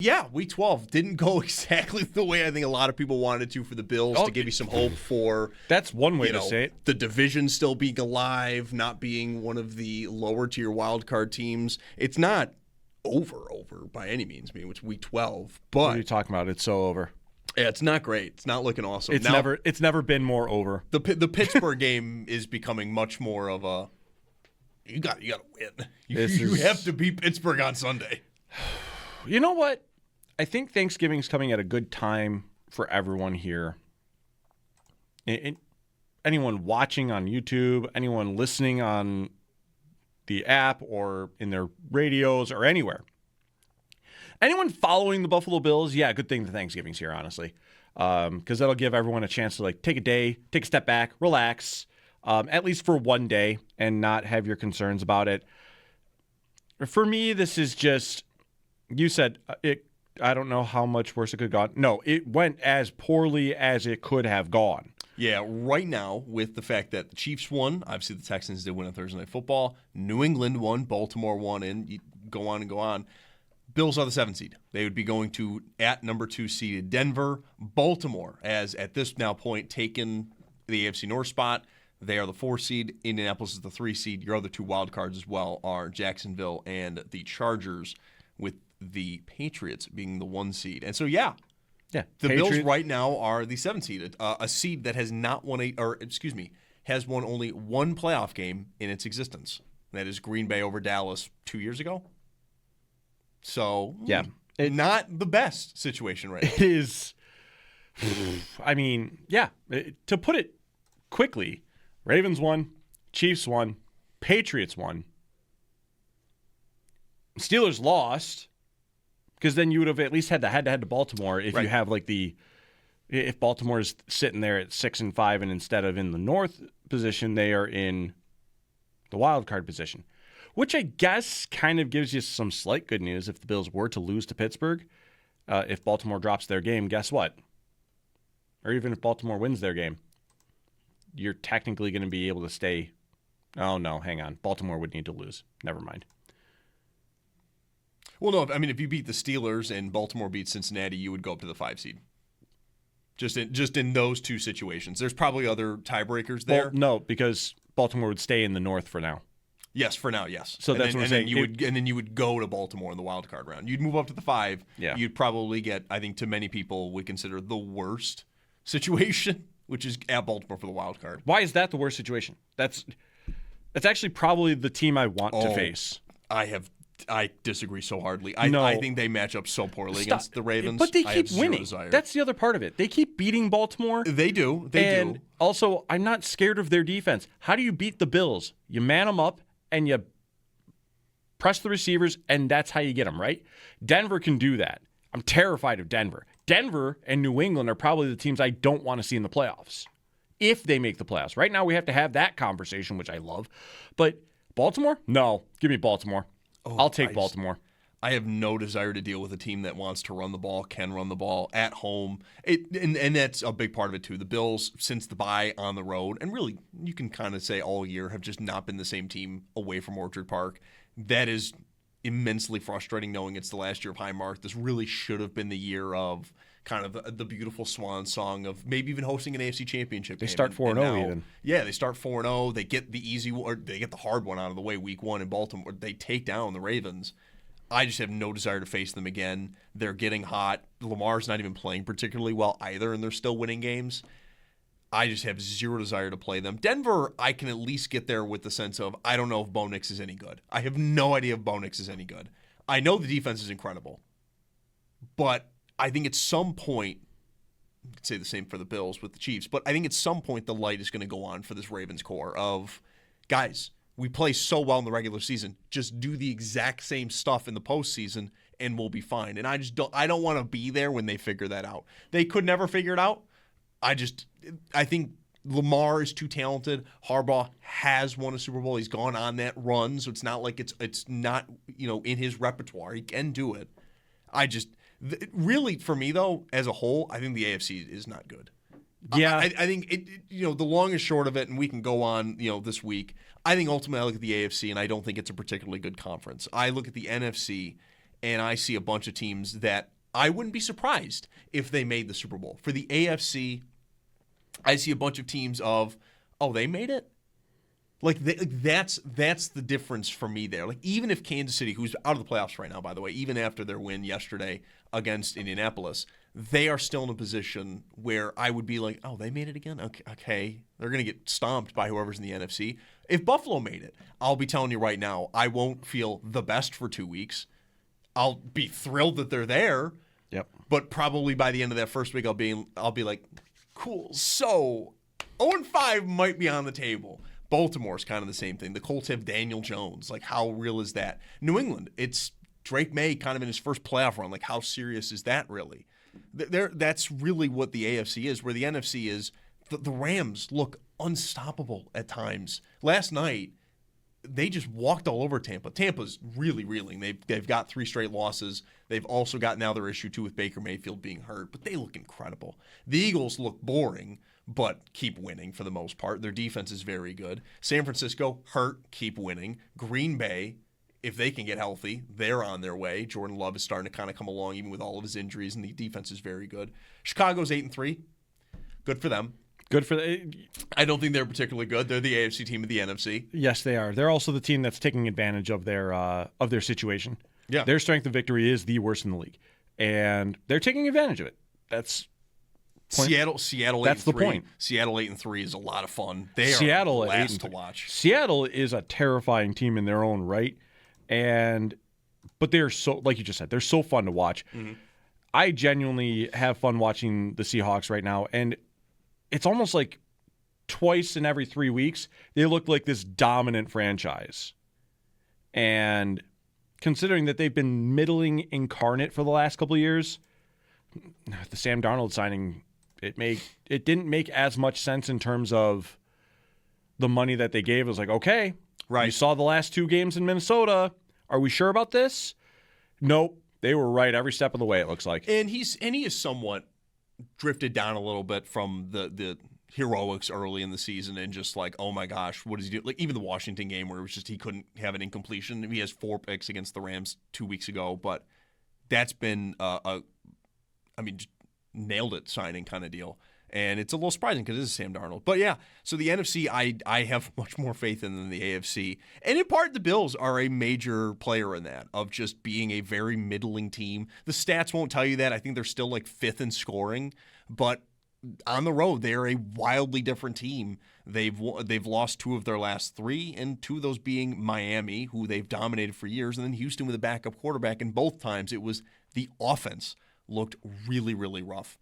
Yeah, Week 12 didn't go exactly the way I think a lot of people wanted to for the Bills to give you some hope for. That's one way to say it. The division still being alive, not being one of the lower tier wildcard teams. It's not over by any means. I mean, it's Week 12, but what are you talking about? It's so over. Yeah, it's not great. It's not looking awesome. It's never been more over. The Pittsburgh game is becoming much more of a you got to win. You have to beat Pittsburgh on Sunday. You know what? I think Thanksgiving's coming at a good time for everyone here. Anyone watching on YouTube, anyone listening on the app or in their radios or anywhere. Anyone following the Buffalo Bills, yeah, good thing the Thanksgiving's here, honestly. Because that'll give everyone a chance to take a day, take a step back, relax, at least for one day, and not have your concerns about it. For me, this is just, you said, I don't know how much worse it could have gone. No, it went as poorly as it could have gone. Yeah, right now, with the fact that the Chiefs won, obviously the Texans did win on Thursday Night Football, New England won, Baltimore won, and you go on. Bills are the 7th seed. They would be going to, at number 2 seeded Denver. Baltimore, as at this now point, taken the AFC North spot. They are the 4 seed. Indianapolis is the 3 seed. Your other 2 wild cards as well are Jacksonville and the Chargers, with the Patriots being the 1 seed. And so, the Bills right now are the 7th seed, a seed that has not won has won only 1 playoff game in its existence. That is Green Bay over Dallas 2 years ago. So, not the best situation right now. It is. I mean, to put it quickly, Ravens won, Chiefs won, Patriots won, Steelers lost, because then you would have at least had the head-to-head to Baltimore if you have if Baltimore is sitting there at 6-5 and instead of in the North position, they are in the wild card position. Which I guess kind of gives you some slight good news if the Bills were to lose to Pittsburgh. If Baltimore drops their game, guess what? Or even if Baltimore wins their game, you're technically going to be able to stay. Oh, no, hang on. Baltimore would need to lose. Never mind. Well, no, I mean, if you beat the Steelers and Baltimore beat Cincinnati, you would go up to the 5 seed. Just in those 2 situations. There's probably other tiebreakers there. Well, no, because Baltimore would stay in the North for now. Yes, for now, yes. So that's what I'm saying. Then you would go to Baltimore in the wild card round. You'd move up to the 5. Yeah. You'd probably get, I think, to many people would consider the worst situation, which is at Baltimore for the wild card. Why is that the worst situation? That's actually probably the team I want to face. I disagree so hardly. I think they match up so poorly against the Ravens. But they keep winning. That's the other part of it. They keep beating Baltimore. They do. And also, I'm not scared of their defense. How do you beat the Bills? You man them up and you press the receivers, and that's how you get them, right? Denver can do that. I'm terrified of Denver. Denver and New England are probably the teams I don't want to see in the playoffs, if they make the playoffs. Right now, we have to have that conversation, which I love. But Baltimore? No. Give me Baltimore. I'll take Baltimore. I have no desire to deal with a team that wants to run the ball, can run the ball at home. And that's a big part of it, too. The Bills, since the bye on the road, and really you can kind of say all year, have just not been the same team away from Orchard Park. That is immensely frustrating, knowing it's the last year of Highmark. This really should have been the year of kind of the beautiful swan song of maybe even hosting an AFC Championship game. They start 4-0 even. Yeah, they start 4-0. They get the hard one out of the way week 1 in Baltimore. They take down the Ravens. I just have no desire to face them again. They're getting hot. Lamar's not even playing particularly well either, and they're still winning games. I just have zero desire to play them. Denver, I can at least get there with the sense of, I don't know if Bo Nix is any good. I have no idea if Bo Nix is any good. I know the defense is incredible. But I think at some point, you could say the same for the Bills with the Chiefs, but I think at some point the light is going to go on for this Ravens core of, guys, we play so well in the regular season. Just do the exact same stuff in the postseason, and we'll be fine. And I don't want to be there when they figure that out. They could never figure it out. I think Lamar is too talented. Harbaugh has won a Super Bowl. He's gone on that run, so it's not like it's not in his repertoire. He can do it. Really, for me though, as a whole, I think the AFC is not good. Yeah, I think the long and short of it, and we can go on, this week. I think ultimately I look at the AFC, and I don't think it's a particularly good conference. I look at the NFC, and I see a bunch of teams that I wouldn't be surprised if they made the Super Bowl. For the AFC, I see a bunch of teams of, oh, they made it? That's the difference for me there. Like, even if Kansas City, who's out of the playoffs right now, by the way, even after their win yesterday against Indianapolis, they are still in a position where I would be like, oh, they made it again? Okay. They're going to get stomped by whoever's in the NFC. If Buffalo made it, I'll be telling you right now, I won't feel the best for 2 weeks. I'll be thrilled that they're there. Yep. But probably by the end of that first week, I'll be like, cool. So 0-5 might be on the table. Baltimore's kind of the same thing. The Colts have Daniel Jones. Like, how real is that? New England, it's Drake May kind of in his first playoff run. Like, how serious is that really? That's really what the AFC is, where the NFC is. The Rams look unstoppable at times. Last night, they just walked all over Tampa. Tampa's really reeling. They've got 3 straight losses. They've also got now their issue, too, with Baker Mayfield being hurt. But they look incredible. The Eagles look boring, but keep winning for the most part. Their defense is very good. San Francisco, hurt, keep winning. Green Bay, if they can get healthy, they're on their way. Jordan Love is starting to kind of come along even with all of his injuries, and the defense is very good. Chicago's 8-3. Good for them. Good for I don't think they're particularly good. They're the AFC team of the NFC. Yes, they are. They're also the team that's taking advantage of their situation. Yeah. Their strength of victory is the worst in the league, and they're taking advantage of it. That's Seattle. That's 8-3. The point. Seattle 8-3 is a lot of fun. They Seattle are at last 8-3 to watch. Seattle is a terrifying team in their own right, but they're so, like you just said, they're so fun to watch. Mm-hmm. I genuinely have fun watching the Seahawks right now, and it's almost like twice in every 3 weeks they look like this dominant franchise. And considering that they've been middling incarnate for the last couple of years, the Sam Darnold signing, it didn't make as much sense in terms of the money that they gave. It was like, okay, right. You saw the last 2 games in Minnesota. Are we sure about this? Nope. They were right every step of the way, it looks like. And he is somewhat drifted down a little bit from the heroics early in the season, and just like, oh my gosh, what does he do? Like, even the Washington game where it was just he couldn't have an incompletion. He has 4 picks against the Rams 2 weeks ago, but that's been just nailed it signing kind of deal. And it's a little surprising because it is Sam Darnold. But yeah, so the NFC I have much more faith in than the AFC. And in part, the Bills are a major player in that, of just being a very middling team. The stats won't tell you that. I think they're still like 5th in scoring. But on the road, they're a wildly different team. They've lost 2 of their last 3, and 2 of those being Miami, who they've dominated for years, and then Houston with a backup quarterback. And both times it was the offense looked really, really rough.